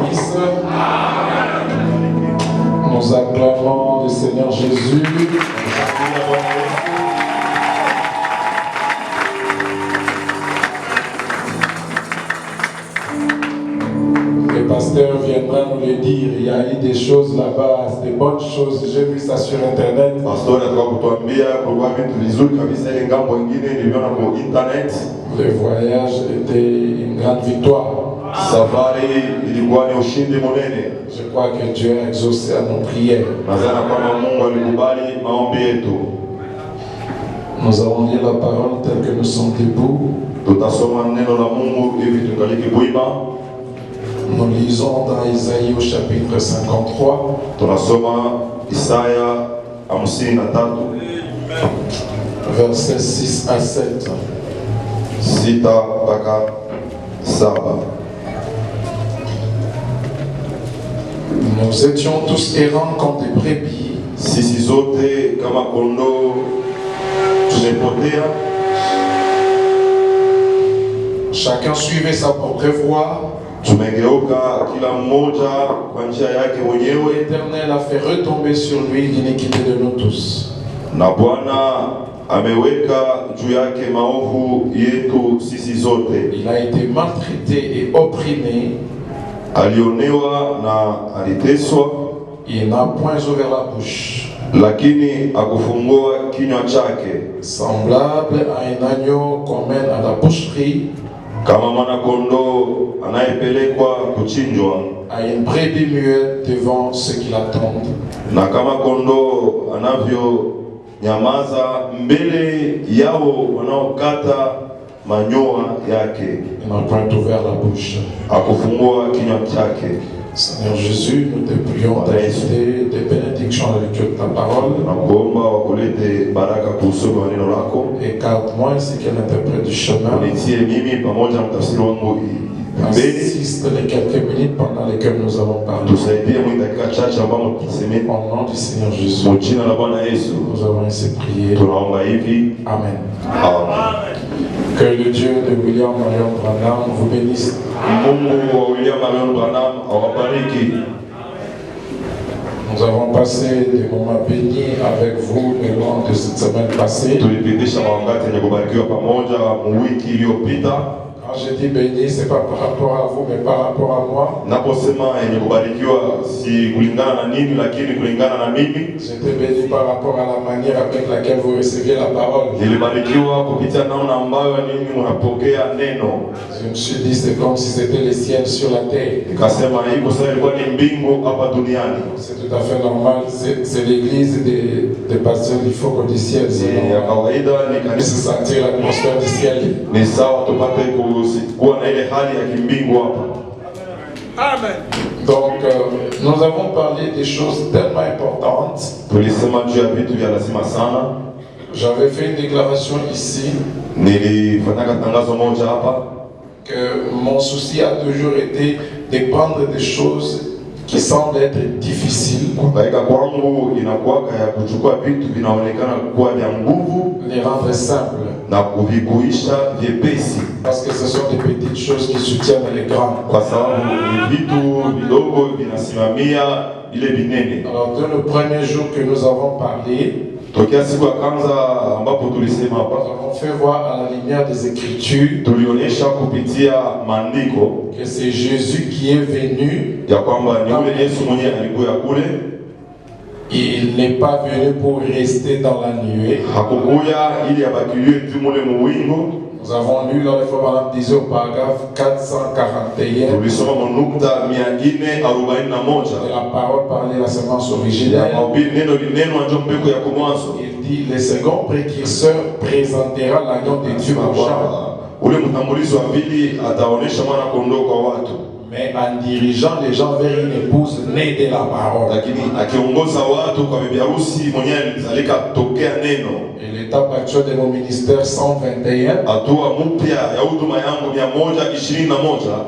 bénisse. Nous acclamons le Seigneur Jésus. Le pasteur viendra nous le dire. Il y a eu des choses là-bas, des bonnes choses. J'ai vu ça sur Internet. Le voyage était une grande victoire. Je crois que Dieu a exaucé à nos prières. Nous allons lire la parole telle que nous sommes debout. Nous lisons dans Isaïe au chapitre 53. Versets 6 à 7. Nous étions tous errants comme des brebis. Chacun suivait sa propre voie. L'Éternel a fait retomber sur lui l'iniquité de nous tous. Il a été maltraité et opprimé. Il n'a point ouvert la bouche. Semblable à un agneau qu'on mène à la boucherie, à une brebis muette devant ceux qui l'attendent. Il n'a point ouvert la bouche. Seigneur Jésus, nous te prions d'ajouter des bénédictions à la lecture de ta parole. Écarte-moi ainsi qu'elle interprète du chemin. Assiste les quelques minutes pendant lesquelles nous allons parler. Au nom du Seigneur Jésus, nous avons ainsi prié. Amen. Que le Dieu de William Marion Branham vous bénisse. Nous avons passé des moments bénis avec vous le long de cette semaine passée. Quand je dis béni, ce n'est pas par rapport à vous, mais par rapport à moi. J'étais béni par rapport à la manière avec laquelle vous receviez la parole. Je me suis dit, c'est comme si c'était le ciel sur la terre. C'est tout à fait normal. C'est l'église des pasteurs du Faucon du ciel. C'est normal. Se sentir l'atmosphère du ciel. Amen. Donc, nous avons parlé des choses tellement importantes. J'avais fait une déclaration ici que mon souci a toujours été de prendre des choses qui semblent être difficiles, les rendre simples. Parce que ce sont des petites choses qui soutiennent les grands. Alors, dès le premier jour que nous avons parlé, nous avons fait voir à la lumière des Écritures que c'est Jésus qui est venu. Il n'est pas venu pour rester dans la nuée. Nous avons lu dans le Fabien disait au paragraphe 441 la parole parlait de la semence originelle. Il dit le second précurseur présentera l'agneau de Dieu au champ. Mais en dirigeant les gens vers une épouse née de la parole. Et l'étape actuelle de mon ministère 121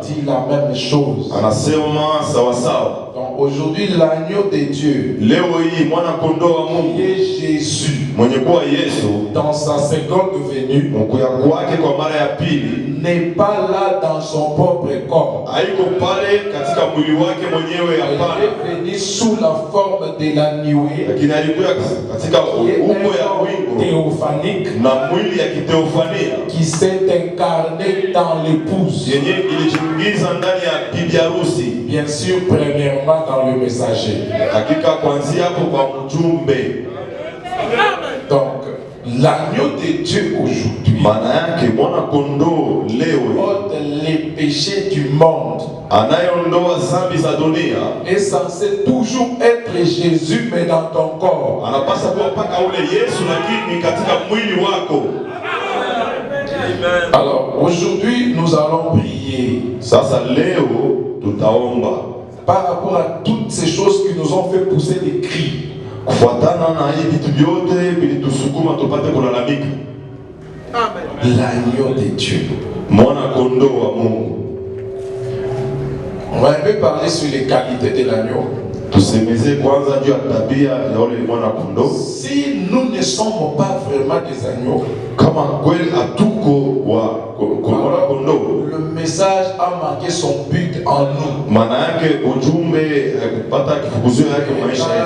dit la même chose. Donc aujourd'hui l'agneau de Dieu, qui est Jésus, dans sa seconde venue, n'est pas là dans son propre corps. Il est venu sous la forme de la nuée, théophanique, qui s'est incarné dans l'épouse. Bien sûr, premièrement dans le messager. Donc, l'agneau de Dieu aujourd'hui ôte les péchés du monde. Est censé toujours être Jésus, mais dans ton corps. Alors, aujourd'hui, nous allons prier par rapport à toutes ces choses qui nous ont fait pousser des cris. L'agneau de Dieu. On va un peu parler sur les qualités de l'agneau. Si nous ne sommes pas vraiment des agneaux, le message a marqué son but en nous. Dans la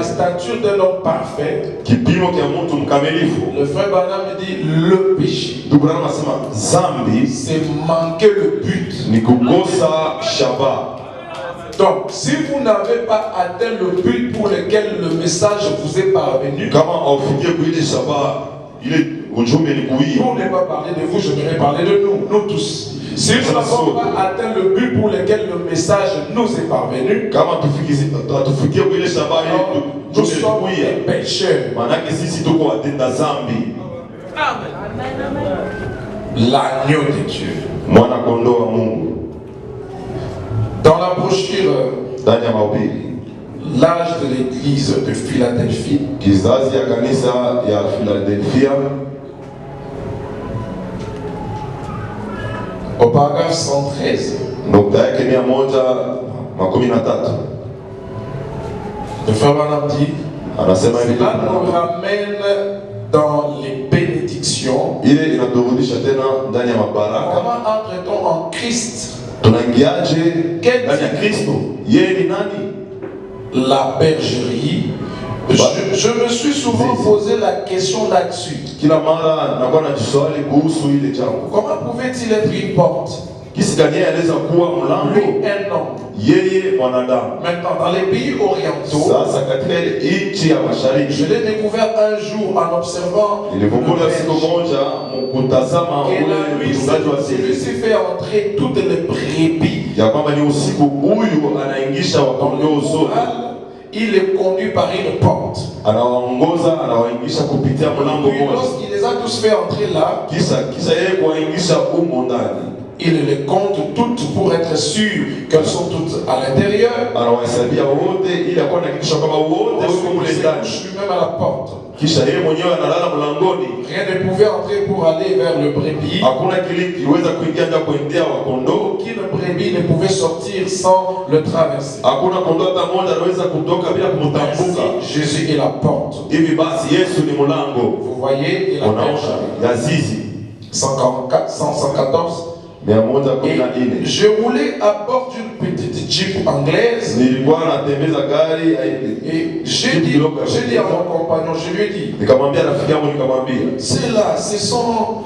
stature d'un homme parfait, le frère Branham dit le péché, c'est manquer le but. Donc, si vous n'avez pas atteint le but pour lequel le message vous est parvenu, pour ne pas parler de vous, je vais parler de nous, nous tous. Si nous n'avons pas atteint le but pour lequel le message nous est parvenu, nous sommes des pécheurs. L'agneau de Dieu. Dans la brochure l'âge de l'église de Philadelphie, au paragraphe 113, le frère Branham dit, cela nous ramène dans les bénédictions. Comment entre-t-on en Christ? La bergerie. Je me suis souvent posé la question là-dessus. Comment pouvait-il être une porte? Lui, un homme. Maintenant, dans les pays orientaux, je l'ai découvert un jour en observant et la nuit, celui-ci fait entrer toutes les brebis. Il est conduit par une porte. Puis lorsqu'il les a tous fait entrer là, il les compte toutes pour être sûr qu'elles sont toutes à l'intérieur. Lui-même à la porte. Rien ne pouvait entrer pour aller vers le brebis. Aucune brebis ne pouvait sortir sans le traverser. Ainsi, Jésus est la porte. Vous voyez, il a 114. Et je roulais à bord d'une petite Jeep anglaise. Et j'ai dit à mon compagnon, je lui ai dit, c'est là, ce sont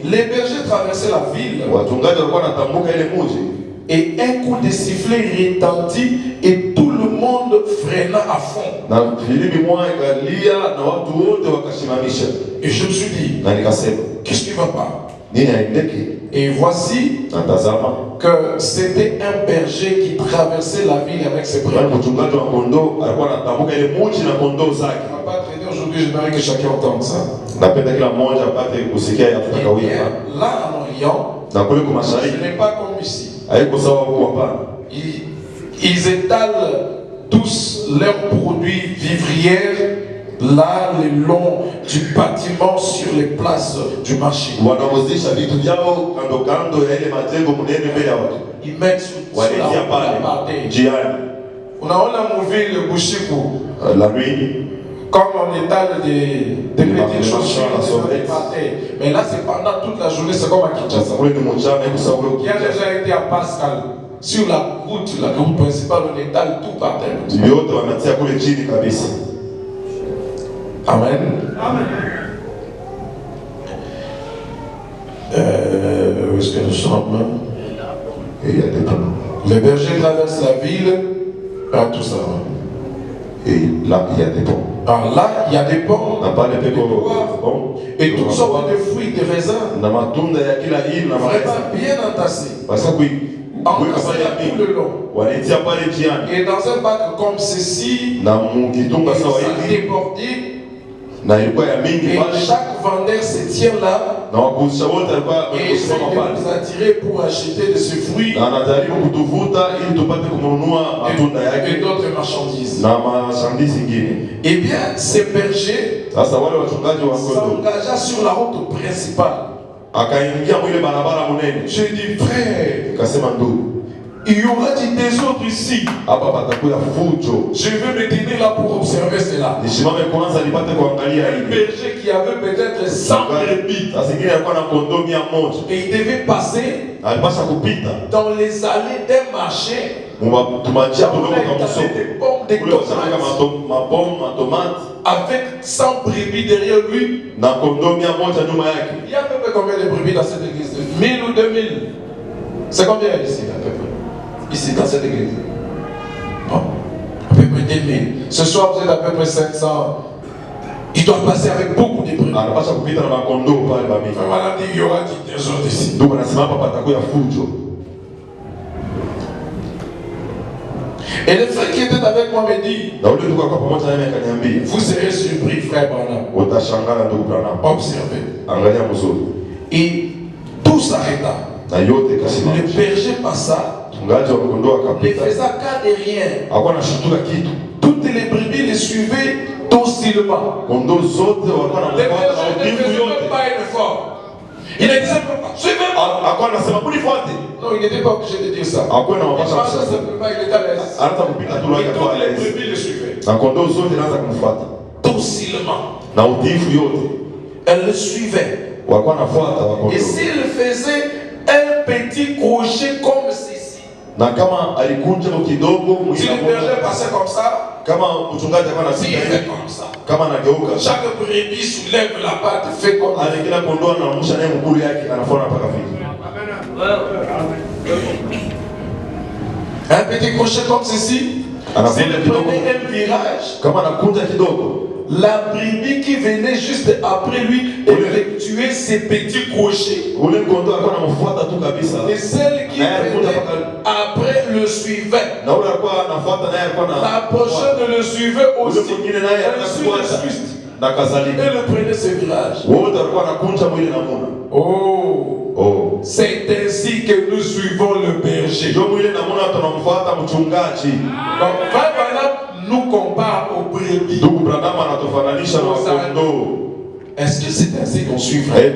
les bergers traversaient la ville. Et un coup de sifflet retentit et tout le monde freina à fond. Et je me suis dit, qu'est-ce qui ne va pas? Et voici que c'était un berger qui traversait la ville avec ses brebis. On ne va pas traiter aujourd'hui, j'aimerais que chacun entende ça. Là en Orient, ce n'est pas comme ici. Ils étalent tous leurs produits vivrières là le long du bâtiment sur les places du marché. Ils mettent sur la barre. On a movie le Bushiku. La nuit. Comme on étale des petites choses sur les pâtés. Mais là, c'est pendant toute la journée, c'est comme à Kinshasa. Qui a déjà été à Pascal. Sur la route principale, on étale tout par terre. Amen. Amen. Où est-ce que nous sommes? Et il y a des temps. Les bergers traversent la ville. Ah, tout ça. Et là, il y a des ponts. Alors là, il y a des ponts. Et toutes sortes de fruits, de raisins. Vraiment bien entassés. Entassés tout le long. Et dans un bac comme ceci, ça débordé. Et chaque vendeur se tient là et essaie de nous attirer pour acheter de ces fruits et d'autres marchandises. Eh bien, ces bergers s'engagea sur la route principale. Je dis, frère, il y aura du désordre ici. Je vais me tenir là pour observer cela. Un berger qui avait peut-être 100 brebis. Et il devait passer dans les allées d'un marché. Des pommes, des tomates. Avec 100 brebis derrière lui. Il y a à peu près combien de brebis dans cette église? 1000 ou 2000? C'est combien ici à peu près? Ici dans cette église? Bon, à peu près 2000. Ce soir vous êtes à peu près 500. Il doit passer avec beaucoup de brebis. Voilà, il y aura du désordre ici. Et le frère qui était avec moi me dit, vous serez surpris, frère Branham. Observez. Et tout s'arrêta. Le berger passa, ne faisait cas de rien. Toutes les brebis le suivaient docilement. Le berger ne faisait même pas un effort. Il ne disait pas, suivez-moi. Non, il n'était pas obligé de dire ça. Il marchait simplement, il était à l'aise. Et toutes les brebis le suivaient. Docilement. Elle le suivait. Et s'il faisait un petit crochet comme ceci, si le berger passait comme ça, s'il fait comme ça, chaque brebis soulève la patte, fait comme ça. Un petit crochet comme ceci, s'il prenait un virage, la brebis qui venait juste après lui effectuait ses petits crochets. Et celle qui venait après le suivait. La prochaine le suivait aussi. Elle le prenait ses virages. Oh, c'est ainsi que nous suivons le berger. Donc, nous compare au brebis. Est-ce que c'est ainsi qu'on suit, frère?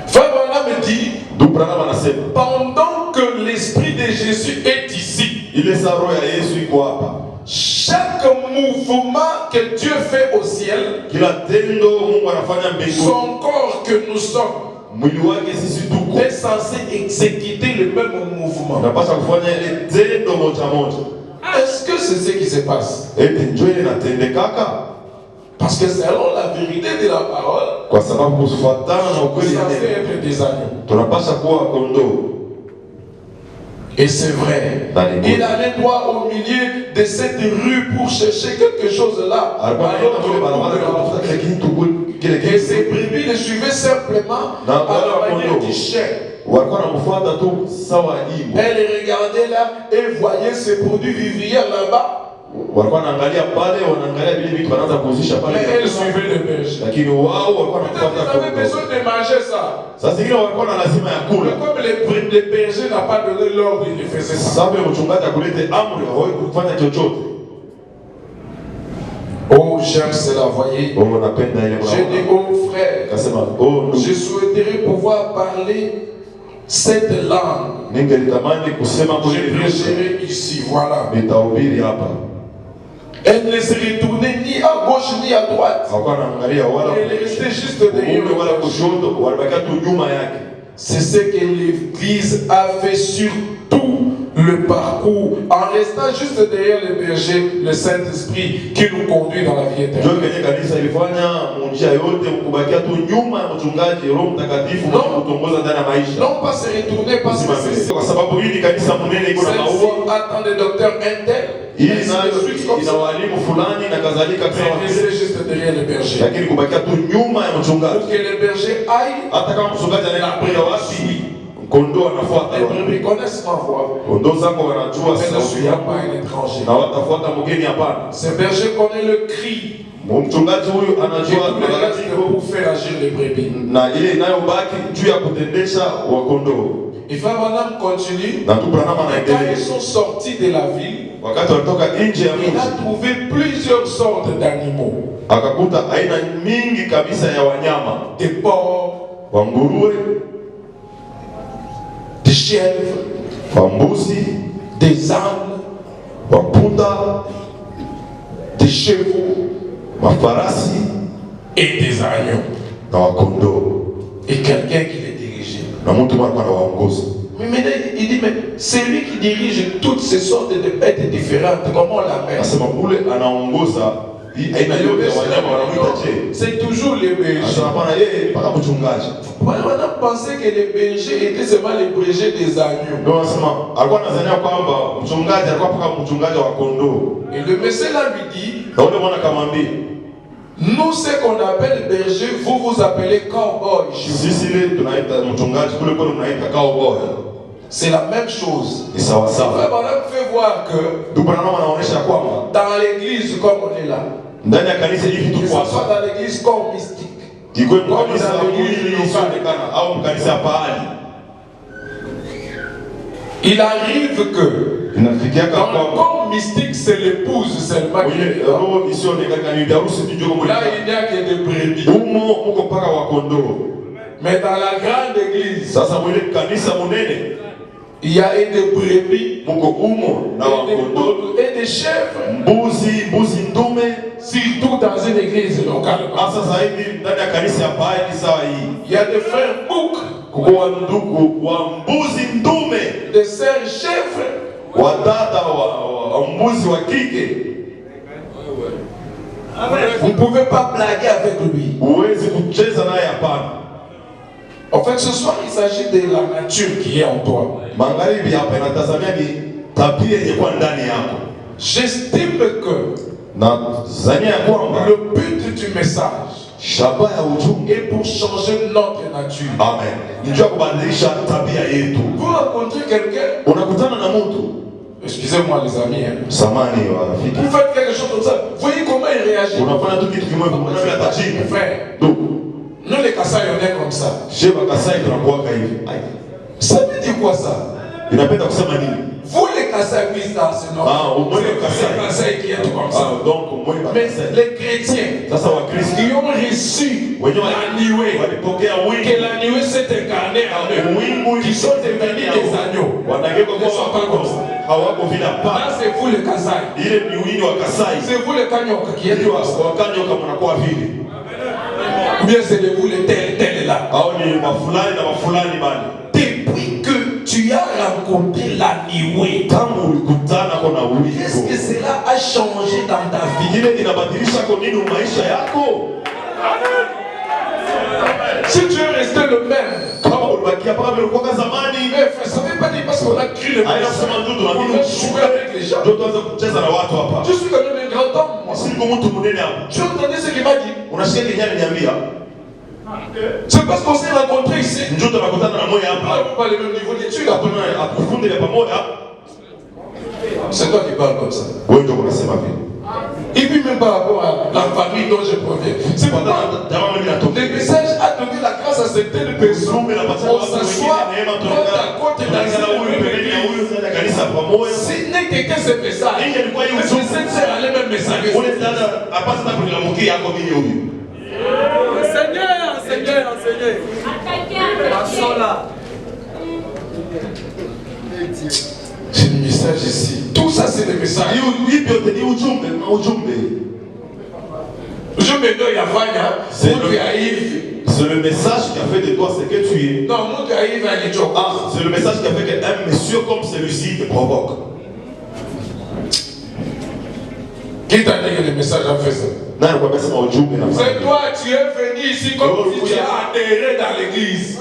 Frère Branham me dit, pendant que l'esprit de Jésus est ici, chaque mouvement que Dieu fait au ciel, son corps que nous sommes, est censé exécuter le même mouvement. Est-ce que c'est ce qui se passe? Parce que selon la vérité de la parole, ça fait être des agneaux. Et c'est vrai. Il allait droit au milieu de cette rue pour chercher quelque chose là. Et ces brebis le suivaient simplement à la manière du chien. Elle regardait là et voyait ces produits vivriers là-bas. Mais elle suivait le berger. Peut-être qu'ils avaient besoin de manger ça. Mais comme les bergers n'ont pas donné l'ordre, ils faisaient ça. Oh, j'aime cela, voyez. J'ai dit, oh frère, je souhaiterais pouvoir parler cette langue, je prêcherai ici, voilà. Elle ne se retournait ni à gauche ni à droite. Elle restait juste derrière. C'est ce que l'Église a fait sur tout le parcours, en restant juste derrière le berger, le Saint-Esprit qui nous conduit dans la vie éternelle. Non pas se retourner parce que c'est attend des docteurs internes. Il est juste derrière le berger. Pour que le berger aille, les brebis connaissent ma voix. Mais ne suis pas un étranger. Ce berger connaît le cri. Pour faire agir les brebis. Et Frère Branham continue. Et quand ils sont sortis de la ville, il a trouvé plusieurs sortes d'animaux. Des porcs, des chèvres, des ânes, des chevaux et des agneaux. Et quelqu'un qui les dirigeait. Mais maintenant, il dit, mais c'est lui qui dirige toutes ces sortes de bêtes différentes. Comment on l'appelle? C'est toujours les bergers. On a pensé que les bergers étaient seulement les bergers des agneaux. Et le message là lui dit, nous, ce qu'on appelle berger, vous vous appelez cowboy. C'est la même chose. Et ça fait voir que dans l'église, comme on est là, que ce soit dans l'église comme mystique, comme dans l'église il arrive que dans le corps mystique, c'est l'épouse seulement qui est là. Là, il n'y a que des brebis. Mais dans la grande église, il y a des brebis et des chèvres. Surtout dans une église locale. Il y a des frères boucs, des sœurs chèvres. Vous ne pouvez pas blaguer avec lui. En fait, ce soir, il s'agit de la nature qui est en toi. J'estime que le but du message est pour changer notre nature. Amen. Vous rencontrez quelqu'un, excusez-moi les amis, vous faites quelque chose comme ça, voyez comment il réagit. Frère, nous les Kassai, on est comme ça. Ça veut dire quoi ça? Vous les Kassai, oui, ça, c'est normal. Vous les Kassai qui êtes comme ça. Mais les chrétiens qui ont reçu la nuée, que la nuée s'est incarnée en eux, qui sont devenus des agneaux, ne sont pas comme ça. Là, c'est vous les Kassai. C'est vous les Kanyoka qui êtes comme ça. Ou bien c'est de vous les tels là. Depuis que tu as rencontré la nuée, qu'est-ce que cela a changé dans ta vie? Si tu es resté le même, ça ne veut pas dire parce qu'on a cru le même. On a joué avec les gens. Je suis quand même un grand homme. Tu entendais ce qu'il m'a dit? C'est parce qu'on s'est rencontrés ici. On n'a pas le même niveau d'études. C'est toi qui parles comme ça. Et puis même par rapport à la famille dont je proviens. C'est pourquoi le message a donné la grâce à certaines personnes. On s'assoit côte à côte dans ce ce n'est que ce message. Mais c'est à les mêmes messages. Seigneur. J'ai le message ici. Tout ça, c'est le message. C'est le message qui a fait de toi ce que tu es. Non, c'est le message qui a fait qu'un monsieur comme celui-ci te provoque. Qui t'a dit que le message a fait ça? C'est toi, tu es venu ici comme si tu as adhéré dans l'église.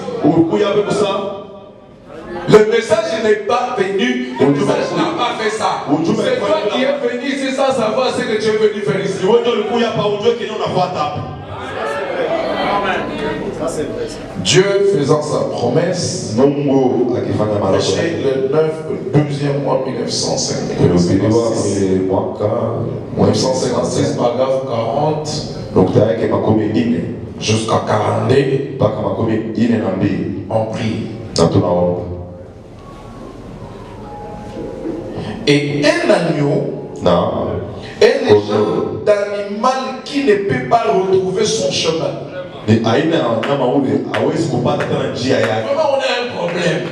Le message n'est pas venu, le message n'a pas fait ça. C'est toi qui es venu ici sans savoir ce que tu es venu faire ici. Dieu faisant sa promesse, le 9, 12e mois 1956, paragraphe 40, jusqu'à 42, on prie. Et un agneau est le genre d'animal qui ne peut pas retrouver son chemin. Vraiment, on a un problème.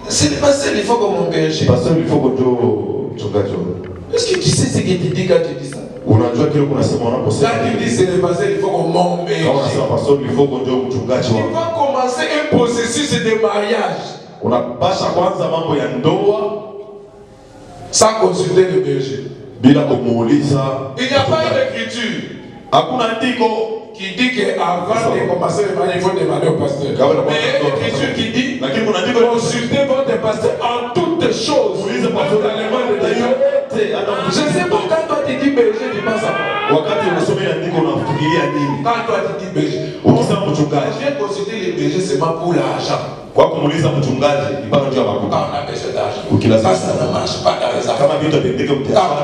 C'est le pasteur, il faut que mon berger. Est-ce que tu sais ce que tu dis quand tu dis ça? Quand tu dis c'est le pasteur, il faut que mon berger. Il va commencer un processus de mariage. Sans consulter le berger. Il n'y a pas une écriture qui dit qu'avant de commencer le mariage, il faut demander au pasteur. Mais il y a une écriture qui dit consultez votre pasteur en toutes choses. Je ne sais pas, quand toi tu dis berger, tu penses à quoi? Quand toi tu dis berger, je viens consulter les bergers seulement pour l'argent. Quand on a besoin d'argent, ça ne marche pas dans les affaires. Quand on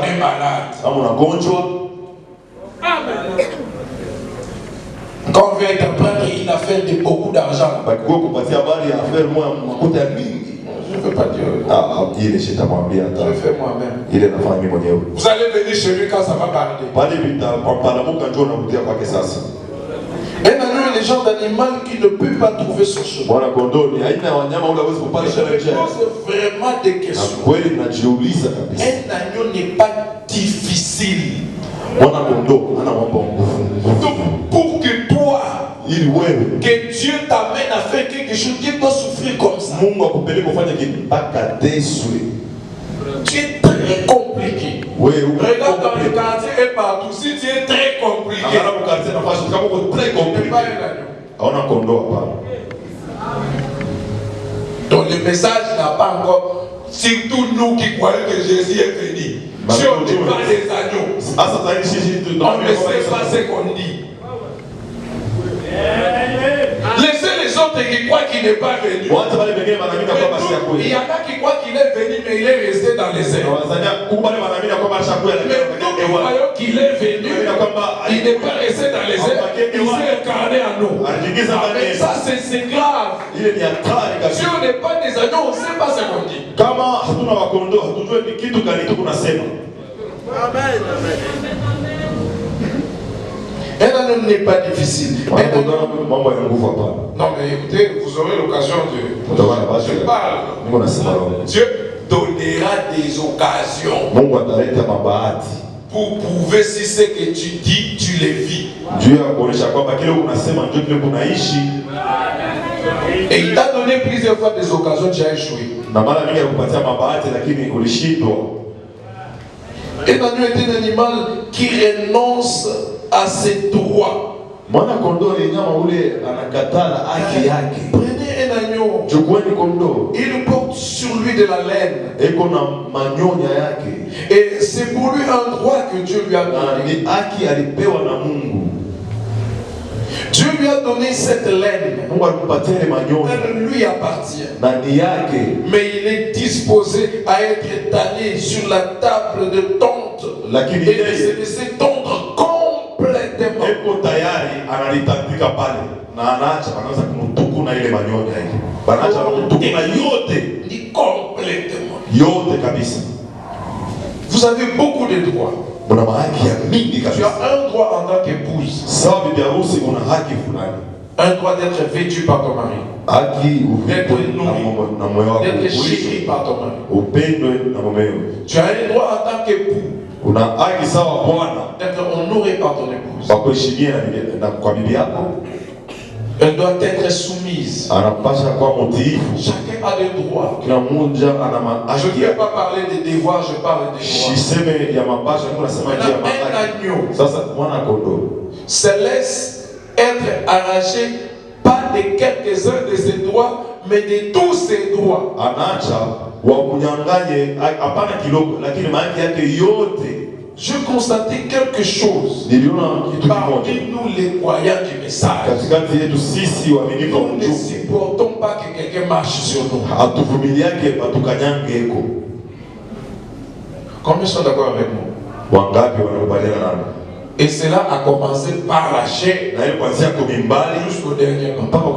est malade, quand on vient t'apprendre qu'il a fait beaucoup d'argent, je ne veux pas dire. Je fais moi-même. Vous allez venir chez lui quand ça va parler. Un agneau est le genre d'animal qui ne peut pas trouver son chemin. Je pose vraiment des questions. Un agneau n'est pas difficile. Donc pour que toi, que Dieu t'amène à faire quelque chose qui doit souffrir comme ça, tu es très compliqué. Regarde dans le quartier et partout, si tu es très compliqué, tu n'es pas un agneau. Donc le message n'a pas encore, surtout nous qui croyons que Jésus est venu. Si on n'est pas des agneaux, on ne sait pas ce qu'on dit. Laissez les autres qui croient qu'il n'est pas venu. Il y en a qui croient qu'il est venu, mais il est resté dans les airs. Mais nous qui croyons qu'il est venu, il n'est pas resté dans les airs, il s'est incarné en nous. Mais ça, c'est grave. Si on n'est pas des agneaux, on ne sait pas ce qu'on dit. Amen. Un agneau n'est pas difficile. Non mais écoutez, vous aurez l'occasion de... Je parle. Dieu donnera des occasions pour prouver si ce que tu dis, tu les vis. Et il t'a donné plusieurs fois des occasions, tu as échoué. Un agneau est un animal qui renonce à ses droits. Prenez un agneau, il porte sur lui de la laine. Et c'est pour lui un droit que Dieu lui a donné. Dieu lui a donné cette laine. Elle lui appartient. Mais il est disposé à être étalé sur la table de tente et de se laisser tondre complètement. Complètement. Vous avez beaucoup de droits. Tu as un droit en tant qu'épouse. Un droit d'être vêtu par ton mari. D'être nourri. D'être chéri par ton mari. Tu as un droit en tant qu'époux d'être honoré par ton épouse. Elle doit être soumise. Chacun a des droits. Je ne vais pas parler des devoirs, je parle des droits. Un agneau se laisse être arraché pas de quelques-uns de ses droits, mais de tous ses droits. Je constatais quelque chose parmi nous les croyants du message. Nous ne supportons pas que quelqu'un marche sur nous. Combien sont d'accord avec moi? Et cela a commencé par la chair jusqu'au dernier moment.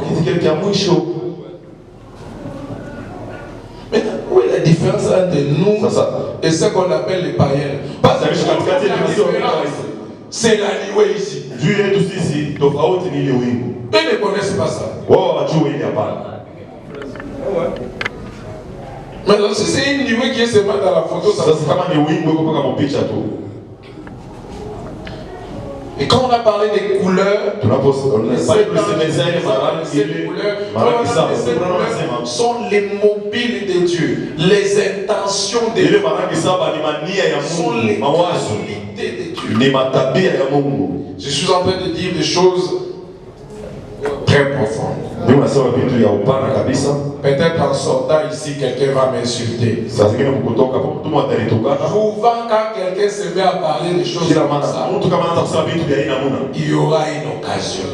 Maintenant, où est la différence entre nous et ce qu'on appelle les païens? Parce que c'est la nuée ici. Ils ne connaissent pas ça. Maintenant, si c'est une nuée qui est seulement dans la photo, ça et quand on a parlé des couleurs, ces couleurs sont les mobiles de Dieu, les intentions de Dieu, sont les qualités de Dieu. Je suis en train de dire des choses très profondes. Peut-être en sortant ici, quelqu'un va m'insulter. Souvent, quand quelqu'un se met à parler des choses comme ça, il y aura une occasion.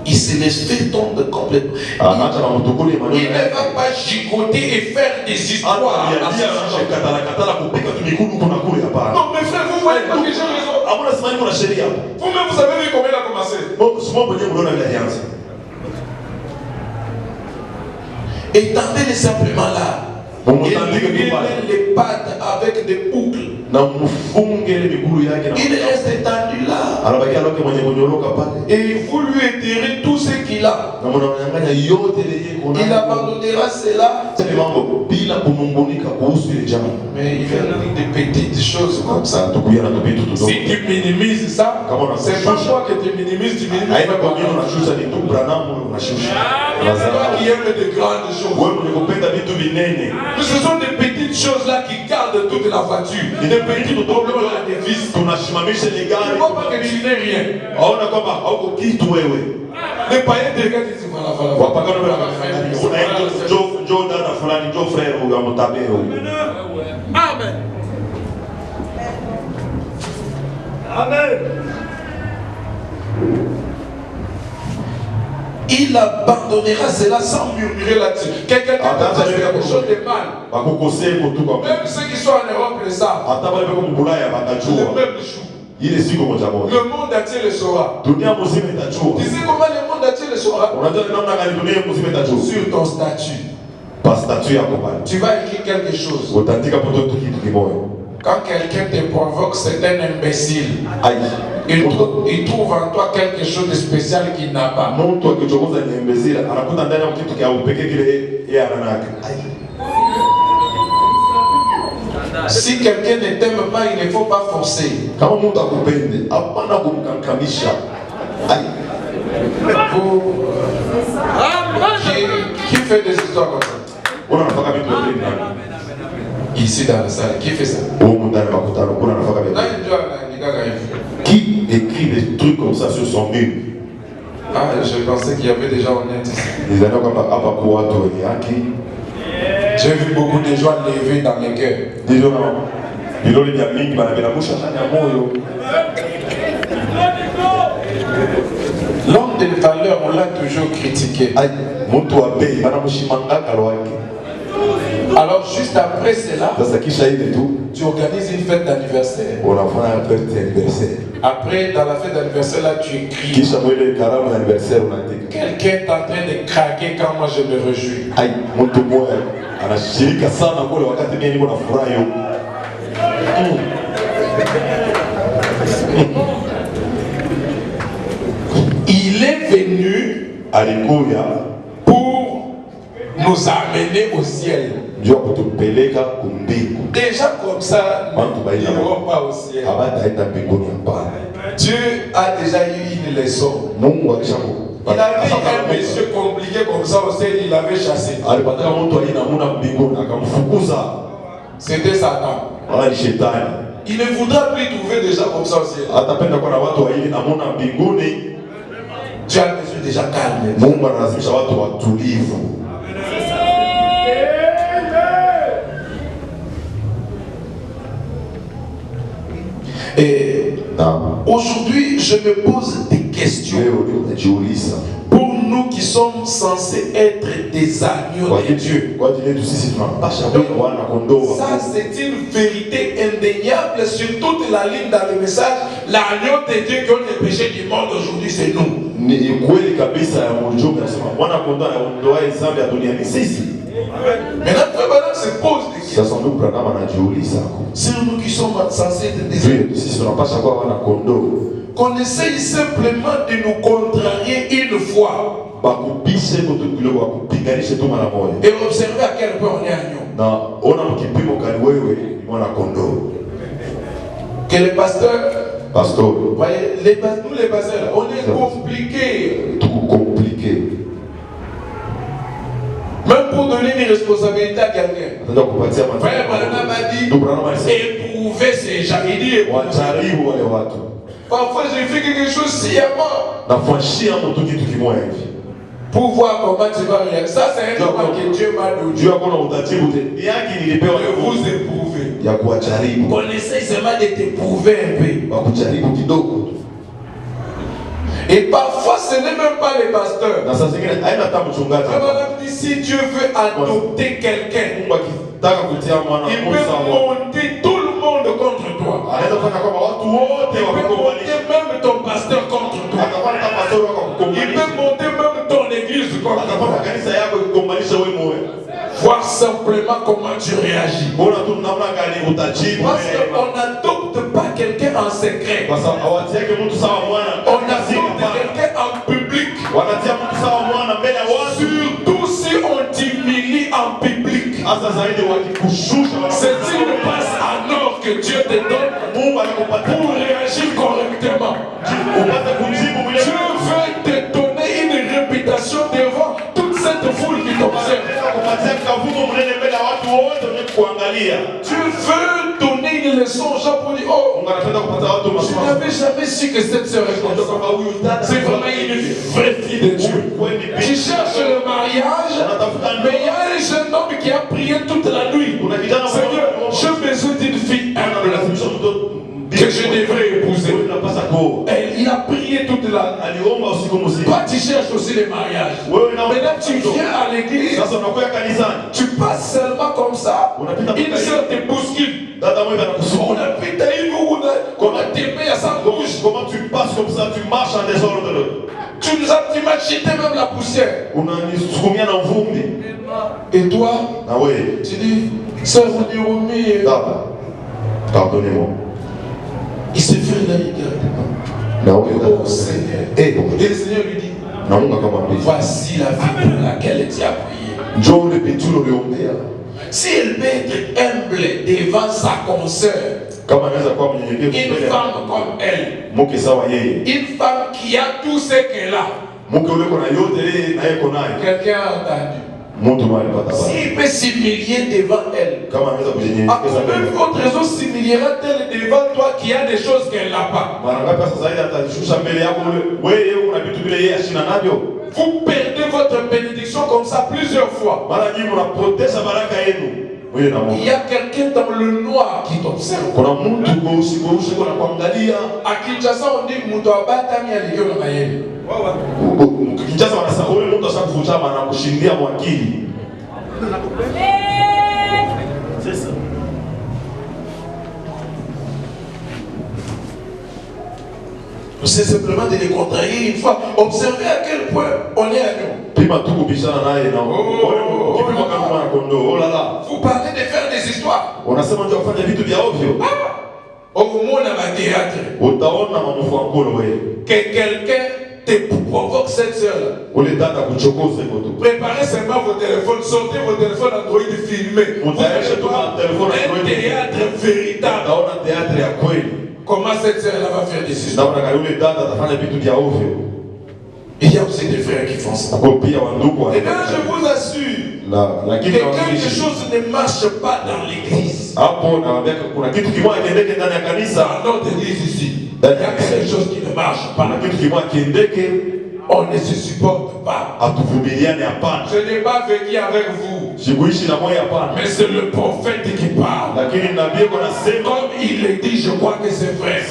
Il se laisse faire tomber complètement. Il ne va pas gigoter et faire des histoires. Non, mais frère, vous voyez pas que j'ai raison. Vous-même, vous savez vu comment il a commencé. Étendez-les simplement là. Et les pattes avec des boucles. Il reste étendu là. Et vous lui étirez tout ce qu'il a. Il abandonnera cela. Mais il vient dire des petites choses comme ça. Si tu minimises ça, c'est pas toi que tu minimises, tu minimises pas toi. Toi qui aimes de grandes choses. Mais ce sont des petites choses là qui gardent toute la voiture. Des petites problèmes là, des vis. Tu ne vois pas que tu n'es rien. Les païens te regardent et disent voilà. Amen. Amen. Il abandonnera cela sans murmurer là-dessus. Quelqu'un qui a fait quelque chose de mal. Même ceux qui sont en Europe le savent. Le peuple joue. Le monde entier le saura. Tu sais comment le monde entier le saura? Sur ton statut. Tu vas écrire quelque chose. Quand quelqu'un te provoque, c'est un imbécile. Il trouve en toi quelque chose de spécial qu'il n'a pas. Si quelqu'un ne t'aime pas, il ne faut pas forcer. Qui fait des histoires comme ça? Ici dans la salle, qui fait ça? Qui écrit des trucs comme ça sur son mur? Ah, je pensais qu'il y avait déjà honnête ici. J'ai vu beaucoup de gens levés dans les cœurs. L'homme de valeur, on l'a toujours critiqué. Alors juste après cela, tu organises une fête d'anniversaire. Après, dans la fête d'anniversaire, là, tu écris. Quelqu'un est en train de craquer quand moi je me réjouis. Il est venu pour nous amener au ciel. Déjà comme ça, nous n'irons pas au ciel. Dieu a déjà eu une leçon. Il avait un monsieur compliqué comme ça au ciel, il l'avait chassé. C'était Satan. Il ne voudra plus trouver des gens comme ça au ciel. Tu as besoin déjà calme. Et aujourd'hui, je me pose des questions. Pour nous qui sommes censés être des agneaux de Dieu. Ça, c'est une vérité indéniable sur toute la ligne dans le message. L'agneau de Dieu qui ont les péchés du monde aujourd'hui, c'est nous. Maintenant, Frère se pose des questions. C'est nous qui sommes censés être des agneaux. Qu'on essaye simplement de nous contrarier une fois. Et observer à quel point on est agneau. Que les pasteurs, voyez, nous les pasteurs, on est compliqués. Même pour donner une responsabilité à quelqu'un. Frère Branham a dit éprouver ces gens. Il dit éprouver. Parfois j'ai fait quelque chose sciemment. Pour voir comment tu vas réagir. Ça c'est un moment que Dieu m'a donné. De vous éprouver. On essaie seulement de t'éprouver un peu. Et parfois ce n'est même pas les pasteurs. Si Dieu veut adopter quelqu'un, il peut monter tout le monde contre toi. Il peut monter même ton pasteur contre toi. Il peut monter même ton église contre toi. Voir simplement comment tu réagis. Parce qu'on n'adopte pas quelqu'un en secret. On adopte quelqu'un en public. Surtout si on t'humilie en public. C'est une passe en or que Dieu te donne pour réagir correctement. Dieu veut te donner une réputation devant toute cette foule qui t'observe. Dieu veut donner une leçon aux gens pour dire oh, je n'avais jamais su que cette sœur est comme ça. C'est vraiment une vraie fille de Dieu. Tu cherches le mariage, mais il y a un jeune homme qui a prié toute la nuit. Seigneur, j'ai besoin d'une fille humble que je devrais épouser. Et il a prié toute la nuit. Toi, tu cherches aussi les mariages. Maintenant, tu viens à l'église. Tu passes seulement comme ça. Une sœur te bouscule. On a vu comment t'aimer à sa bouche. Comment tu passes comme ça, tu marches en désordre. Tu m'as jeté même la poussière. Et toi, tu dis, sœur Onirumi, pardonnez-moi. Il se fait la rigueur. Oh Seigneur. Et le Seigneur lui dit, voici la vie pour laquelle tu as prié. Si elle peut être humble devant sa consoeur, une femme comme elle, une femme qui a tout ce qu'elle a, quelqu'un a entendu. S'il peut s'humilier devant elle, à combien d'autres raisons s'humiliera-t-elle devant toi qui a des choses qu'elle n'a pas? Vous perdez votre bénédiction comme ça plusieurs fois. Il y a quelqu'un dans le noir qui t'observe. À Kinshasa, on dit Muto Abatami a l'égard de Mayele. C'est ça. C'est simplement de les contrarier une fois. Observez à quel point on est à nous. Vous parlez de faire des histoires. que quelqu'un te provoque cette soeur-là. Préparez seulement vos téléphones, sortez vos téléphones Android et filmez. Vous allez voir un théâtre véritable. Comment cette soeur-là va faire des choses? Il y a aussi des frères qui font ça. Et bien, je vous assure, que quelque chose ne marche pas dans l'église. Dans notre église ici, il y a quelque chose qui ne marche pas. On ne se supporte pas. Je n'ai pas vécu avec vous. Mais c'est le prophète qui parle. Comme il le dit, je crois que c'est vrai.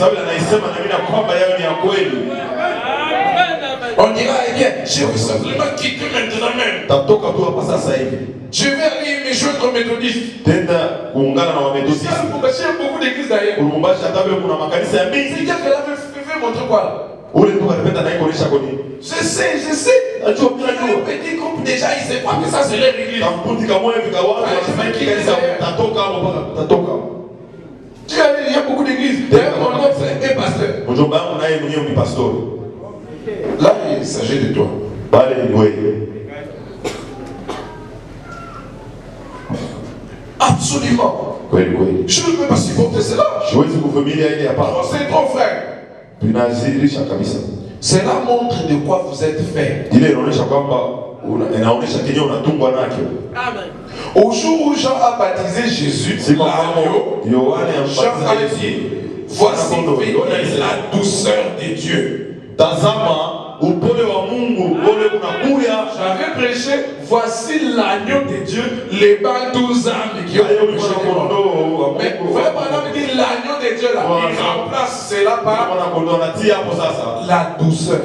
On dira, eh bien, je vais simplement quitter maintenant même. Je vais aller me joindre aux méthodistes. Il y a beaucoup d'églises d'ailleurs. C'est-à-dire qu'elle avait montrer quoi? Je sais. Un petit groupe déjà, il sait pas que ça c'est leur église. Tu as il y a beaucoup d'églises. D'ailleurs, mon oncle est pasteur. Là, il s'agit de toi. Absolument. Je ne peux pas supporter cela. C'est trop frère. Cela montre de quoi vous êtes fait. Au jour où Jean a baptisé Jésus, Jean a dit, voici la douceur de Dieu. J'avais prêché, voici l'agneau de Dieu, les 12 âmes qui ont prêché. Mais vraiment, dit l'agneau de Dieu là, il remplace cela par la douceur.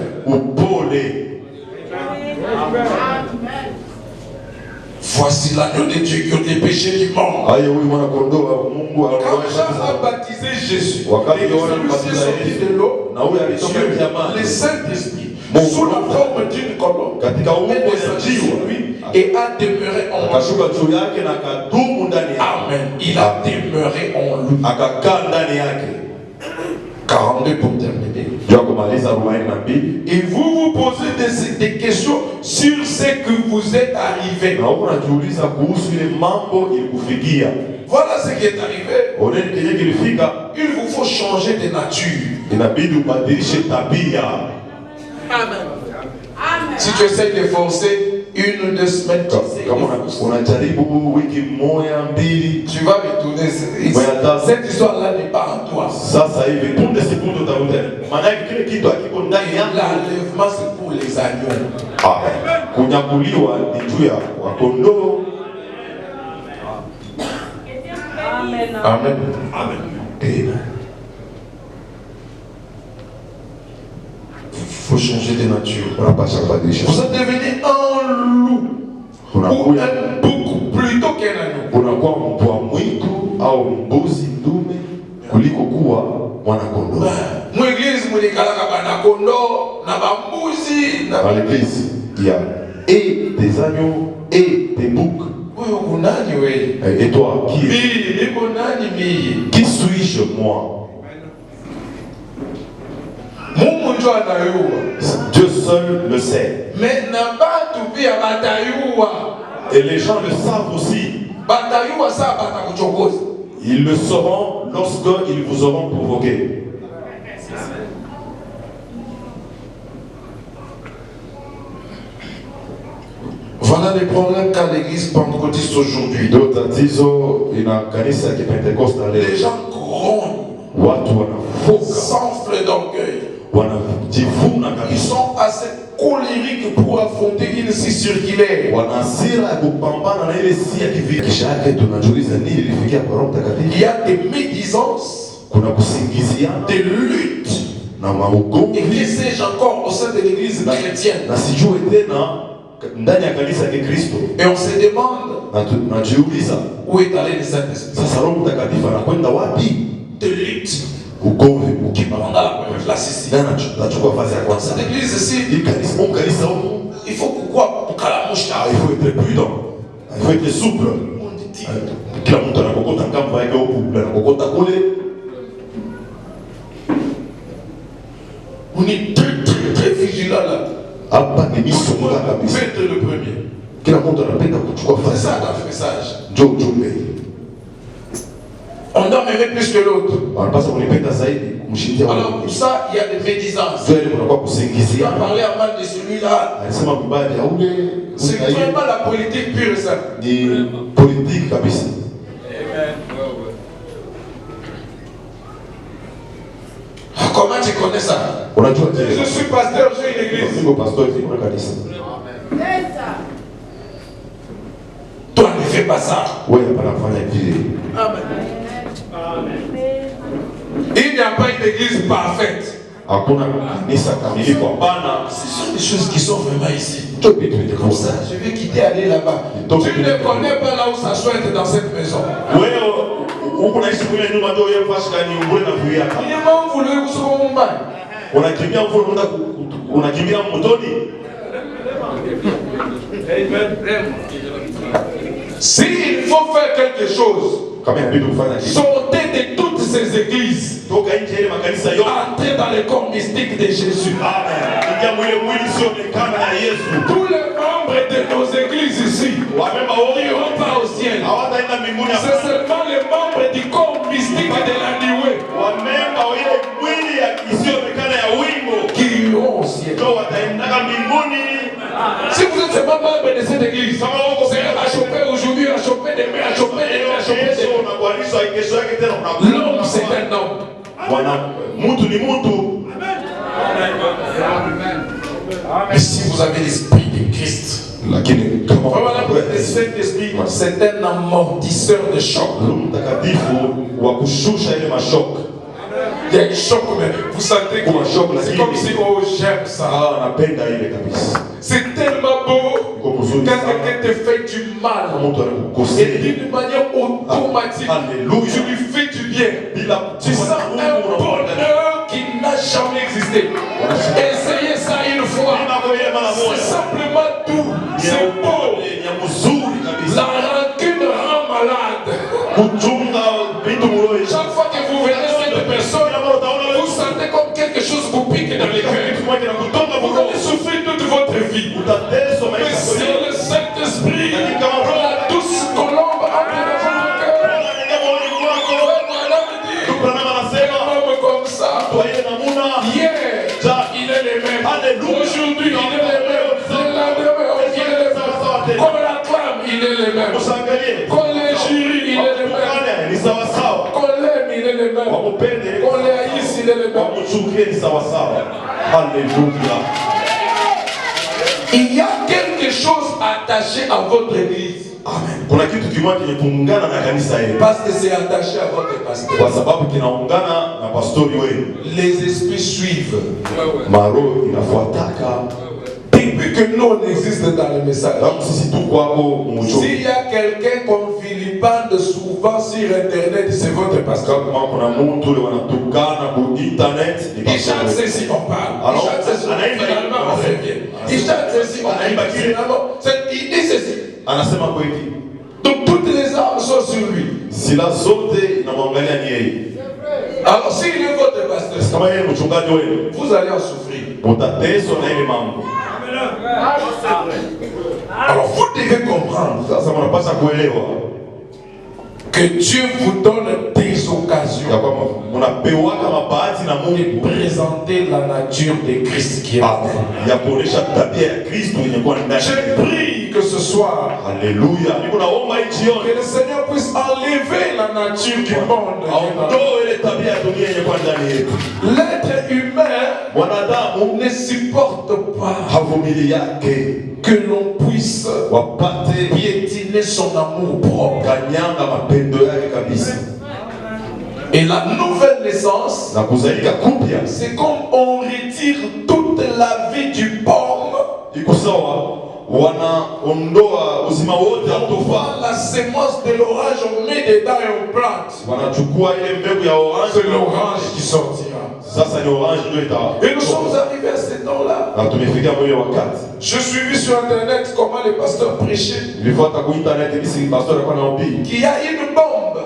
Voici l'agneau de Dieu qui ôte les péchés du monde. Quand Jean a baptisé Jésus, celui-ci est sorti de l'eau, le Saint-Esprit, sous la forme d'une colombe, est descendu sur lui et a demeuré en lui. Amen. Il a demeuré en lui. 42 pour terminer. Et vous vous posez des questions sur ce que vous êtes arrivé. Voilà ce qui est arrivé. Il vous faut changer de nature. Amen. Si tu essayes de forcer 1 ou 2 semaines, tu vas retourner. Cette histoire-là n'est pas en toi. L'enlèvement, c'est pour les agneaux. Amen. Amen. Il faut changer de nature. Vous êtes devenu un loup ou un bouc plutôt qu'un agneau. Dans l'église, il y a et des agneaux et des boucs. Et toi, qui suis-je moi? Dieu seul le sait. Et les gens le savent aussi. Ils le sauront lorsqu'ils vous auront provoqué. Voilà les problèmes qu'a l'église pentecôtiste aujourd'hui. Les gens grognent, s'enflent d'orgueil. Ils sont assez colériques pour affronter une scie circulaire. Il y a des médisances, des luttes. Et qui sais-je encore au sein de l'église chrétienne. Et on se demande où est allé le Saint-Esprit. De lutte. Qui parle dans la place ici. Cette église ici, il faut pourquoi pour il faut être prudent, il faut être souple. très vigilant là. Faites le premier. C'est ça notre message. On doit m'aimer plus que l'autre. Alors pour ça, il y a des médisances. On va parler à mal de celui-là. C'est vraiment la politique pure et simple. Comment tu connais ça? Je suis pasteur, j'ai une église. Toi, ne fais pas ça. Il n'y a pas une église parfaite. Ce sont des choses qui sont vraiment ici. Comme ça, je vais quitter, aller là-bas. Tu ne connais pas là où ça souhaite dans cette maison. S'il faut faire quelque chose, sortez de toutes ces églises, entrez dans le corps mystique de Jésus. Tous les membres de nos églises ici n'iront pas au ciel. C'est seulement les membres du corps mystique de la Niwe qui iront au ciel. Si vous êtes seulement membre de cette église, c'est à choper aujourd'hui, à choper demain, à choper demain, à choper demain. L'homme, c'est un homme. Mais si vous avez l'esprit de Christ, voilà pour le Saint-Esprit, c'est un amortisseur de choc. Il y a un choc, mais vous sentez que c'est comme si j'aime ça. C'est tellement beau quand quelqu'un te fait du mal et d'une manière automatique, tu lui fais du bien. Tu sens un bonheur qui n'a jamais existé. Essayez ça une fois. C'est simplement doux. C'est beau. La rancune rend malade. Chaque fois que vous verrez cette personne, vous sentez comme quelque chose vous pique dans les cœurs. Vous allez souffrir toute votre vie. Mais c'est le Saint-Esprit, la douce colombe entre votre cœur. Un homme comme ça, hier, il est le même. Aujourd'hui, il est le même. Le lendemain, il est le même. Qu'on l'acclame, il est le même. Qu'on l'injurie, il est le même. Qu'on l'aime, il est le même. Qu'on l'haïsse, il est le même. Alléluia. Il y a quelque chose attaché à votre église. Amen. Parce que c'est attaché à votre pasteur. Les esprits suivent. Depuis que nous on existe dans le message, s'il y a quelqu'un qu'on vilipende souvent sur internet, c'est votre pasteur. Il chante ceci, on parle. Il chante ceci, finalement on revient. Il chante ceci, on revient. Finalement, il dit ceci. Donc toutes les armes sont sur lui. Alors s'il est votre pasteur, vous allez en souffrir. Alors vous devez comprendre que Dieu vous donne des occasions de présenter la nature de Christ qui est en vous. Je prie que ce soir, alléluia, que le Seigneur puisse enlever la nature du monde. L'être humain ne supporte pas que l'on puisse piétiner son amour propre. Et la nouvelle naissance, c'est comme on retire toute la vie du pomme. On prend la semence de l'orange, on met dedans et on plante. C'est l'orange qui sortira. Et nous sommes arrivés à ce temps-là. Je suis vu sur internet comment les pasteurs prêchaient qu'il y a une bombe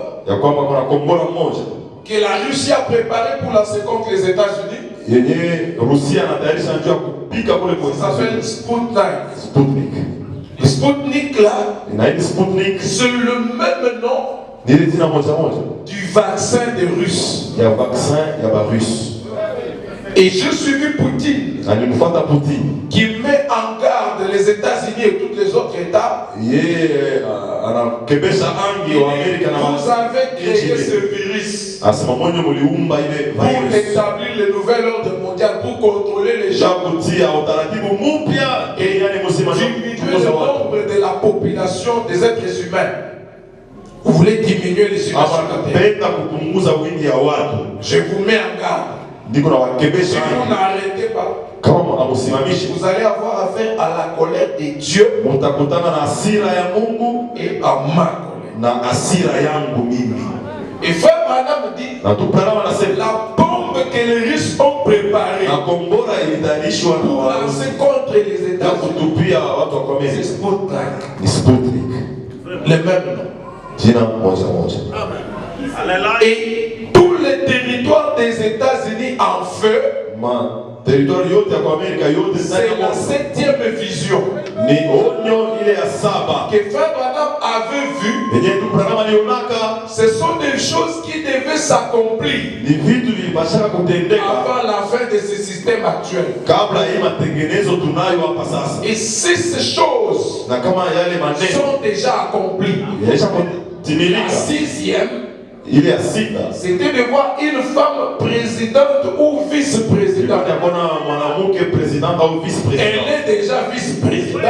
que la Russie a préparée pour lancer contre les États-Unis. Ça s'appelle Sputnik. Le Sputnik là, c'est le même nom du vaccin des Russes. Il y a un vaccin, il y a un russe. Et je suis vu Poutine qui met en garde les États-Unis et tous les autres États. Vous avez créé ce virus pour établir le nouvel ordre mondial, pour contrôler les gens, et diminuer le nombre de la population des êtres humains. Vous voulez diminuer les humains sur la terre. Je vous mets en garde. Si vous n'arrêtez pas, vous allez avoir affaire à la colère de Dieu et à ma colère. Et frère Branham dit, la bombe que les Russes ont préparée pour lancer contre les États-Unis, c'est Sputnik. Le même nom. Et tous les territoires des États-Unis en feu, c'est la 7e vision que Frère Branham avait vue. Ce sont des choses qui devaient s'accomplir avant la fin de ce système actuel. Et si ces choses sont déjà accomplies, la 6e, c'était de voir une femme présidente ou vice-présidente. Elle est déjà vice-présidente.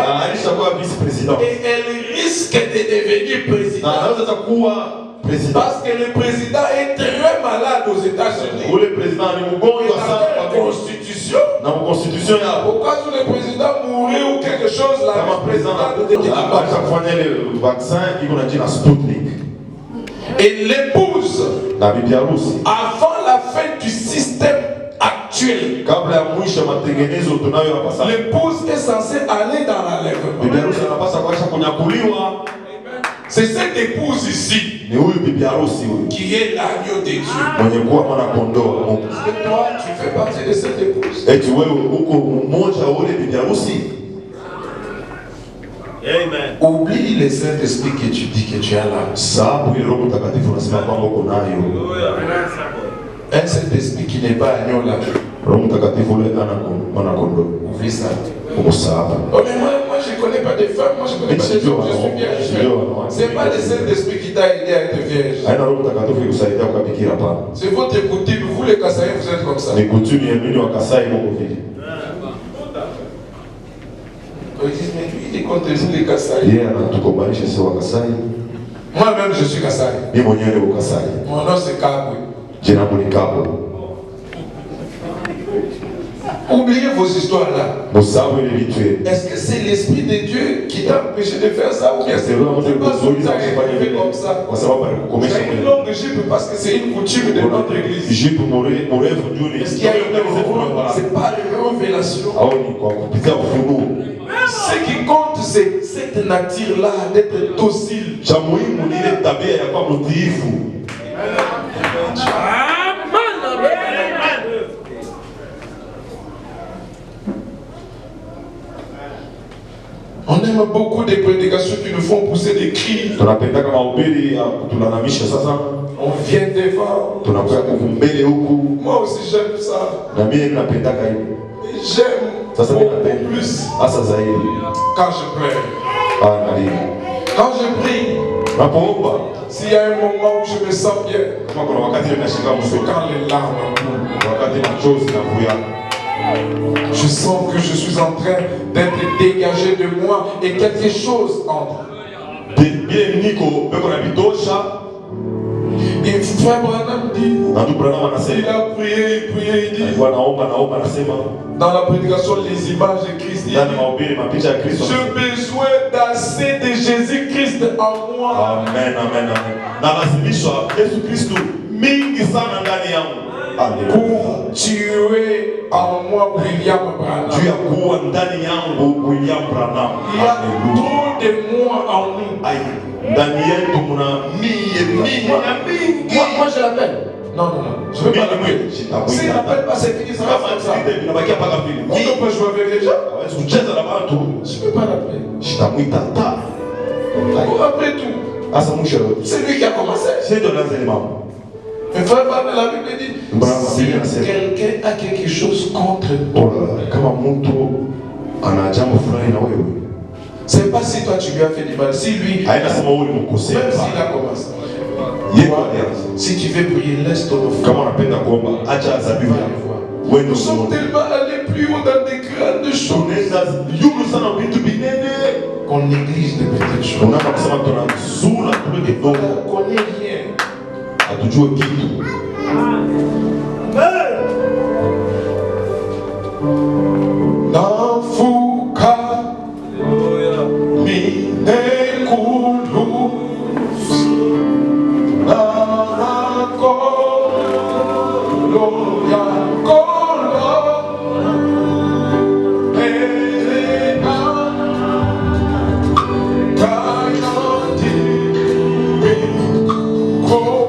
Et elle risque de devenir présidente. Parce que le président est très malade aux États-Unis. Il a une constitution. Au cas où le président mourait ou quelque chose, la vice-présidente et l'épouse, avant la fin du système actuel, l'épouse est censée aller dans l'enlèvement. C'est cette épouse ici qui est l'agneau de Dieu. Est-ce que toi, tu fais partie de cette épouse? Amen. Oublie le Saint-Esprit que tu dis que tu as là. Un Saint-Esprit qui n'est pas agneau là. Oublie ça. Oh, mais moi je ne connais pas de femmes, moi je connais pas de hommes, je suis vierge. Ce n'est pas le Saint-Esprit qui t'a aidé à être vierge. C'est votre coutume, vous les Kassaïens, vous êtes comme ça. Ils disent, mais lui il est contre les Kassaï. Moi-même je suis Kassaï. Mon nom c'est Kabwe. Oubliez vos histoires là. Est-ce que c'est l'Esprit de Dieu qui t'a empêché de faire ça, ou bien c'est pas comme ça? J'ai une longue jupe parce que c'est une coutume de notre église. Est-ce qu'il y a une c'est pas une révélation? Ce qui compte, c'est cette nature-là d'être docile. On aime beaucoup des prédications qui nous font pousser des cris. On vient devant. Moi aussi j'aime ça. J'aime beaucoup plus quand je pleure. Quand je prie, s'il y a un moment où je me sens bien, c'est quand les larmes coulent. Je sens que je suis en train d'être dégagé de moi et quelque chose entre. Et Frère Branham dit, il a prié, il dit, dans la prédication les images de Christ, j'ai besoin d'assez de Jésus-Christ en moi. Amen. Pour tuer en moi William Branham. Il y a trop de moi en nous. Moi je l'appelle. Non. Je ne vais pas l'appeler. S'il n'appelle pas, c'est fini, ça va faire ça. On ne peut pas jouer avec les gens. Je ne peux pas l'appeler. Après tout, c'est lui qui a commencé. Mais frère, la Bible dit, si quelqu'un a quelque chose contre toi, c'est pas si toi tu lui as fait du mal, si lui, même s'il a commencé. Si tu veux prier, laisse ton offrande. Nous sommes tellement allés plus haut dans des grandes choses qu'on néglige de petites choses. On connaît rien. Nafuka minekulus narakolo yakolo elena kayati bikosana.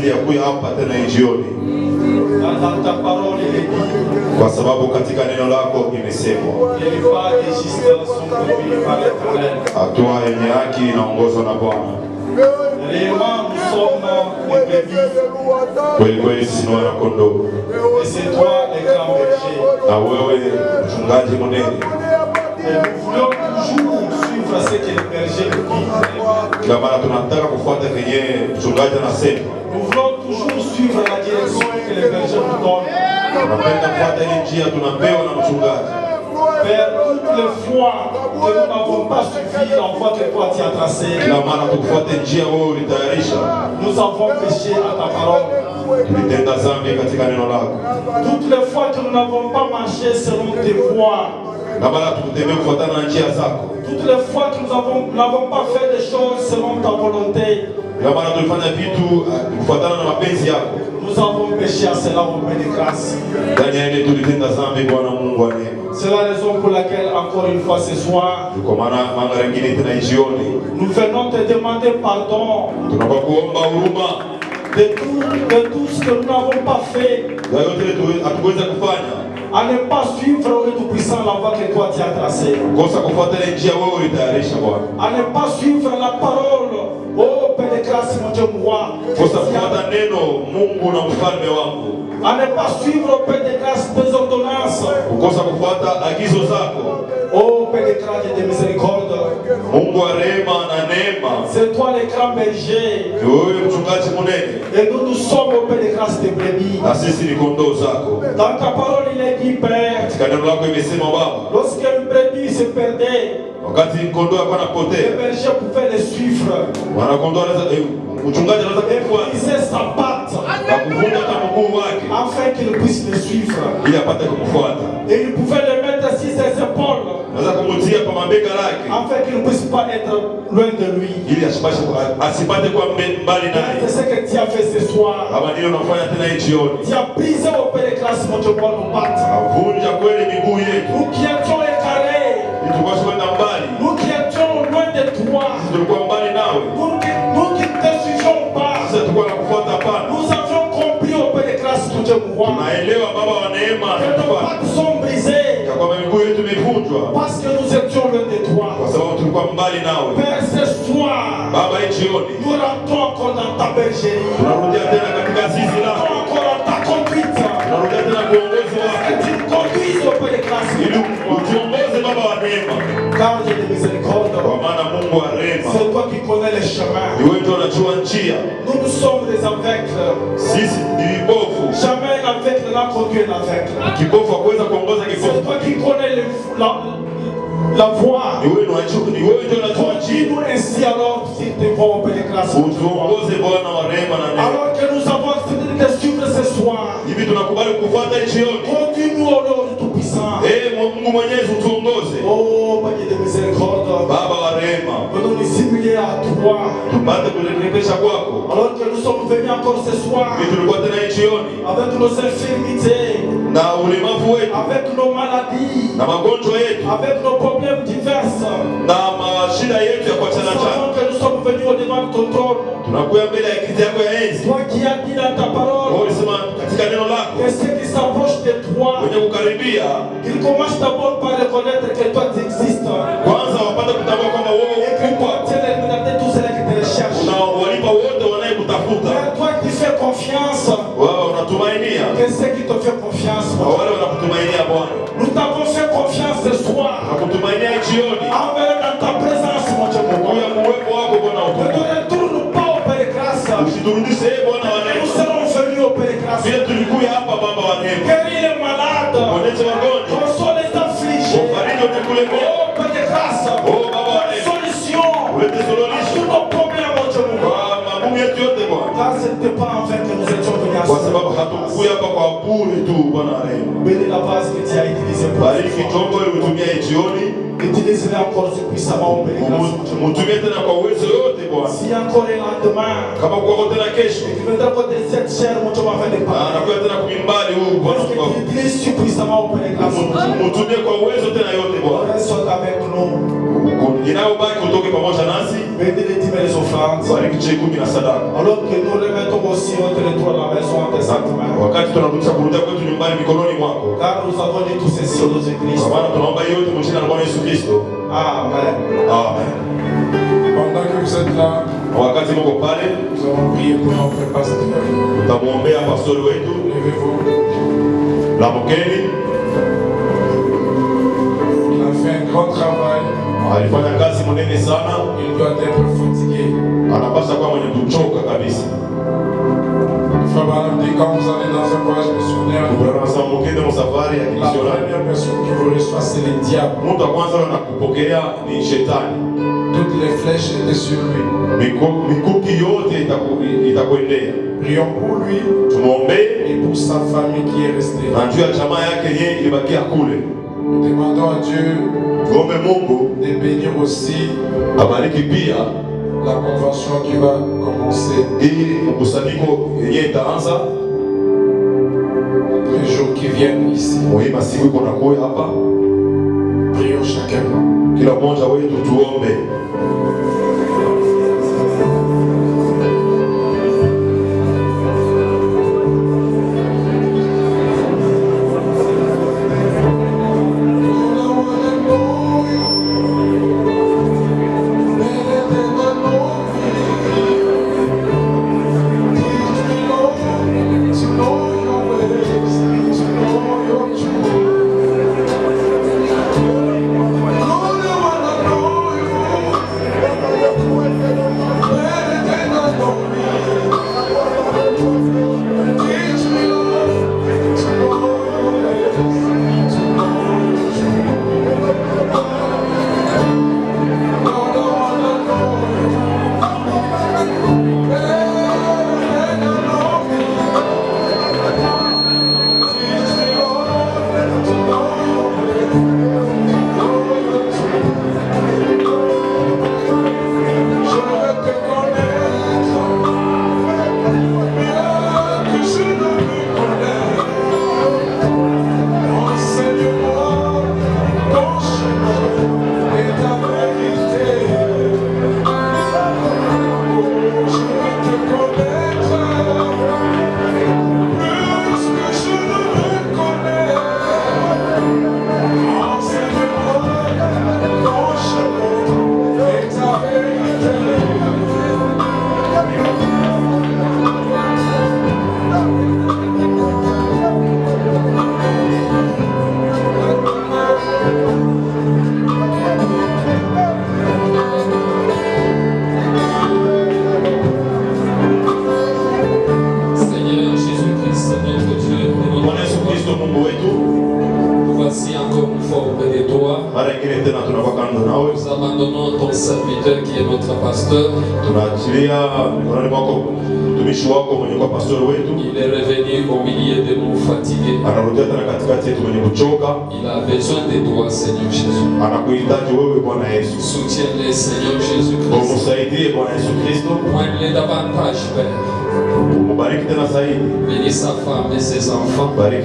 ajili ya kuja hapa tena jioni. Kwa sababu katika neno lako imesemwa hatua yenye haki inaongozwa na Bwana. Kweli kweli sisi ni wana kondoo, na wewe mchungaji mnene. Kila mara tunataka kufuata kenye mchungaji anasema. Tunapenda kufuata ile njia tunapewa na mchungaji. Père, toutes les fois que nous n'avons pas suivi l'envoi que toi tu as tracé, nous avons péché à ta parole. Toutes les fois que nous n'avons pas marché selon tes voies, toutes les fois que nous n'avons pas fait des choses selon ta volonté, nous avons péché à cela au Père de grâce. C'est la raison pour laquelle, encore une fois ce soir, nous venons te demander pardon de tout ce que nous n'avons pas fait, à ne pas suivre le Tout-Puissant la voie que toi tu as tracée, à ne pas suivre la parole. Oh Père de grâce, mon Dieu, moi, à ne pas suivre, Père de grâce, tes ordonnances. Oh Père de grâce et de miséricorde, c'est toi le grand berger, et nous sommes au Père de grâce des brebis. Dans ta parole il est dit, Père, lorsqu'une brebis se perdait, le berger pouvait le suivre. Il sait sa patte afin qu'il puisse le suivre. Et il pouvait le mettre sur ses épaules afin qu'il ne puisse pas être loin de lui. C'est ce que tu as fait ce soir. Tu as brisé au Père de grâce, mon Dieu, pour nous battre. Nous qui étions égarés, nous qui étions loin de toi, nous qui ne te suivions pas, nous avions compris au Père de grâce, mon Dieu, pour moi, que nos pattes sont brisées parce que nous étions loin de toi. Père, ce soir, nous rentrons encore dans ta bergerie, nous rentrons encore dans ta conduite, que tu nous conduises au Père de grâce, car j'ai de miséricorde. C'est toi qui connais les chemins. Nous sommes des aveugles. Jamais l'aveugle n'a conduit l'aveugle. C'est toi qui connais la voie. Conduis-nous ainsi alors si tes voies au Père de grâce. Alors que nous avons accepté de suivre ce soir, conduis-nous au nom du Tout-Puissant. Oh, Père de miséricorde, venons nous simuler à toi. Alors que nous sommes venus encore ce soir avec nos infirmités, avec nos maladies, avec nos problèmes divers, savons que nous sommes venus au devant de ton trône. Toi qui as dit dans ta parole que ceux qui s'approchent de toi, qu'ils commencent d'abord par reconnaître que toi tu existes, et que toi tu es l'éternel de tous ceux qui te recherchent. Père, toi qui fais confiance, que ceux qui te font confiance, nous t'avons fait confiance ce soir, envers dans ta présence, mon Dieu, ne te retourne pas au Père de grâce. Nous serons venus au Père de grâce. Guéris les malades, console les affligés. Oh Père de grâce, solution à tous nos problèmes, mon Dieu. Car ce n'était pas en fait que nous étions venus à ça. Bénis la vase que tu as utilisée pour utilise-les encore puissamment au Père de grâce. Si encore un lendemain, tu viendras côté cette chair, mon Dieu m'a fait des paroles. Parce que tu utilises puissamment au Père de grâce. Reste avec nous. Bénis les dîmes et les offrandes. Alors que nous remettons aussi notre retour à la maison en tes saintes mains. Car nous avons dit tout ceci au nom de Christ. Amen. Amen. Pendant que vous êtes là, nous allons prier pour notre pasteur. Levez-vous. Il a fait un grand travail. Il doit être fatigué. Quand vous allez dans un voyage missionnaire, la première personne qui vous reçoit, c'est le diable. Toutes les flèches étaient sur lui. Prions pour lui et pour sa famille qui est restée. Nous demandons à Dieu de bénir aussi la convention qui va commencer. Les jours qui viennent ici. Prions chacun. Voici encore une fois auprès de toi. Nous abandonnons ton serviteur qui est notre pasteur. Il est revenu au milieu de nous fatigués. Il a besoin de toi, Seigneur Jésus. Soutiens-le, Seigneur Jésus-Christ. Pointe-le davantage, Père. Bénis sa femme et ses enfants. Nous les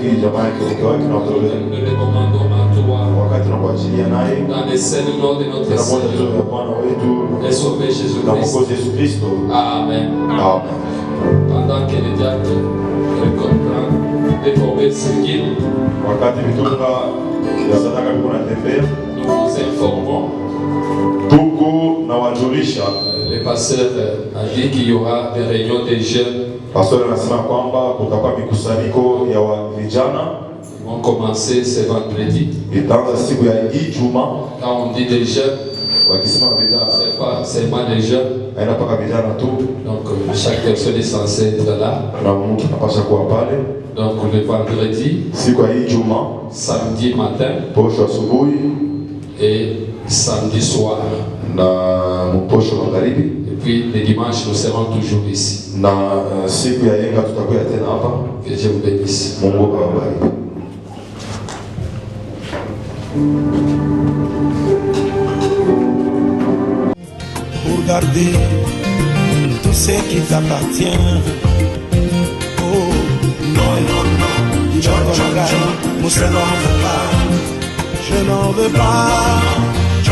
demandons à toi. Dans les saints nom de notre Seigneur. Et sauver Jésus-Christ. Amen. Pendant que le diable comprend de trouver ce guide, nous vous informons. Le pasteur a dit qu'il y aura des réunions des jeunes. Ils vont commencer ce vendredi. Quand on dit des jeunes, c'est pas seulement des jeunes. Donc chaque personne est censée être là. Donc le vendredi, samedi matin et samedi soir. Et puis le dimanche nous serons toujours ici. Que Dieu vous bénisse. Pour garder tout ce qui t'appartient. Oh non, non, non, je n'en veux pas, je n'en veux pas, je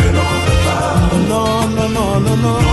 je n'en veux pas. Non, non, non, non, non.